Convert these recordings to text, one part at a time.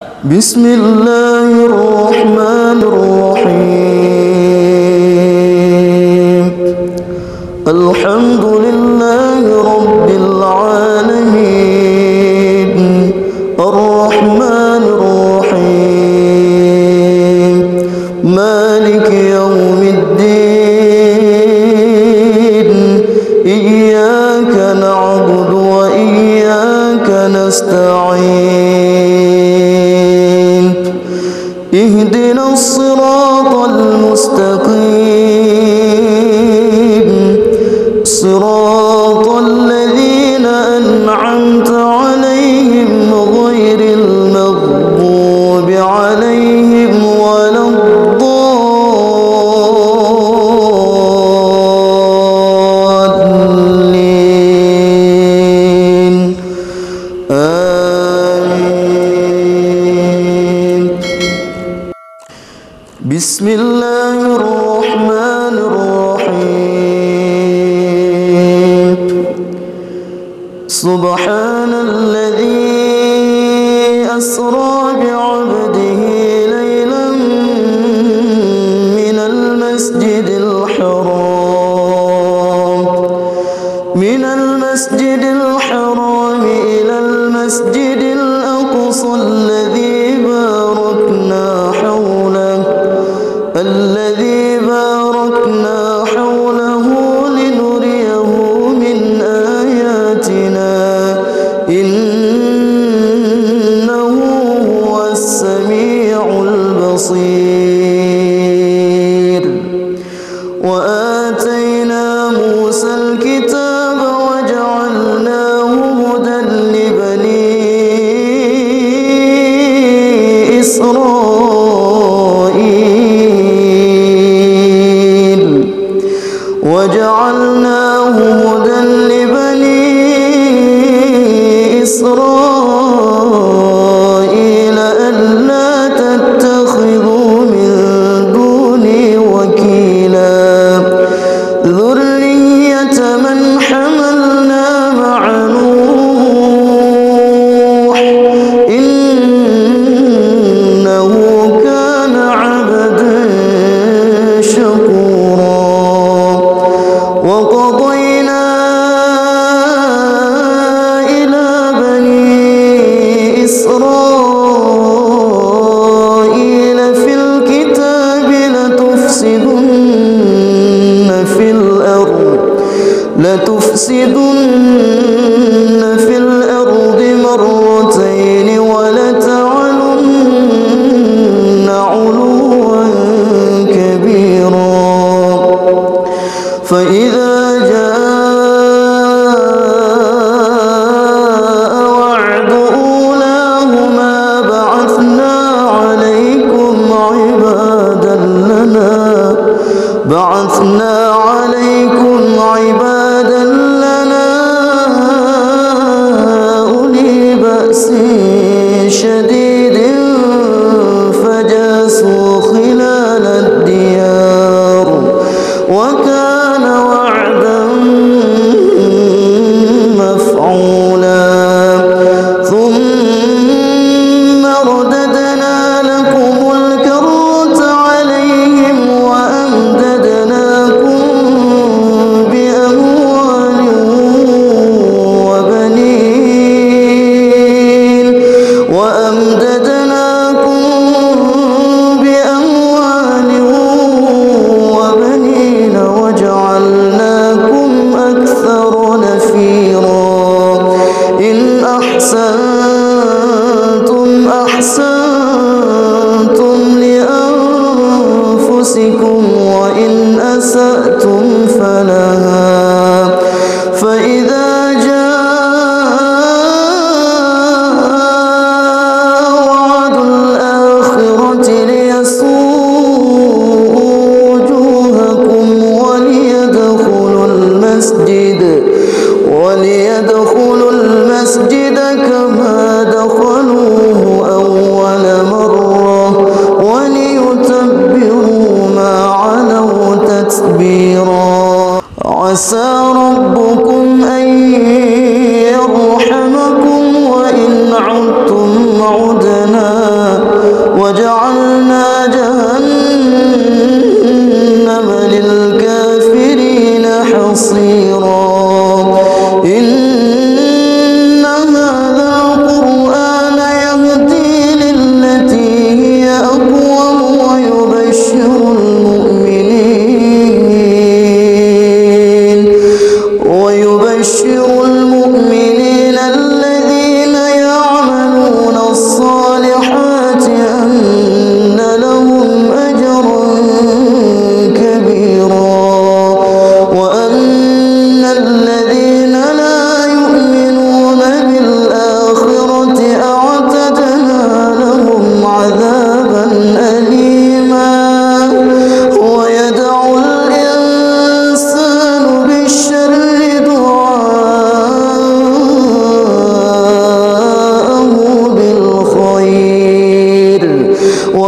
بسم الله الرحمن الرحيم. الحمد لله رب العالمين الرحمن الرحيم مالك يوم الدين إياك نعبد وإياك نستعين اهدنا الصراط المستقيم صراط الذين أنعمت عليهم غير المغضوب عليهم ولا الضالين آمين. بسم الله الرحمن الرحيم. سبحان الذي أسرى بعبده ليلا من المسجد الحرام إلى المسجد الأقصى الذي باركنا حوله لنريه من آياتنا إنه هو السميع البصير. وآتينا موسى الكتاب وجعلناه هدى لبني إسرائيل ألا تتخذوا من دوني وكيلا ذرية من حملنا مع نوح إنه كان عبدا شكورا. وقضينا إلى بني إسرائيل في الكتاب لتفسدن في الأرض مرتين ولتعلن علوا كبيرا. فإذا جاء وعد أولاهما بعثنا عليكم عبادا لنا أولي بأس شديد فجاسوا خلال الديار وكان وعدا مفعولا. ثم رددنا لكم الكرة عليهم وأمددناكم بأموال وبنين وجعلناكم أكثر نفيرا. إن أحسنتم لأنفسكم وإن أسأتم فلها. فإذا جاء الآخرة ليسوءوا وجوهكم وليدخلوا المسجد كما دخلوه أول مرة وليتبروا ما علوا تتبيرا.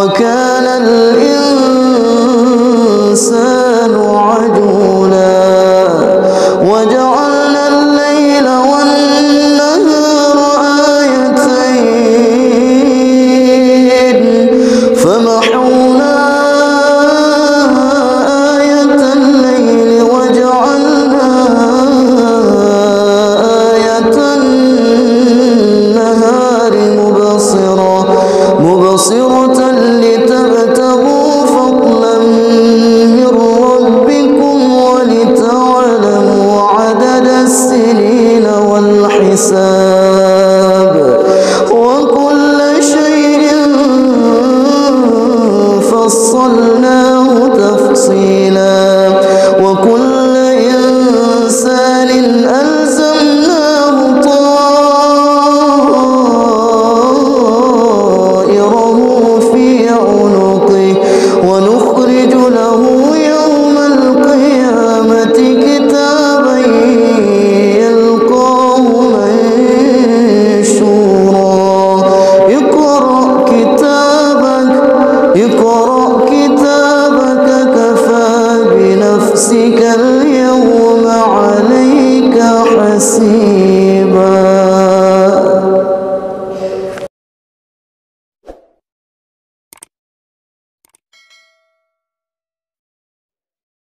وكان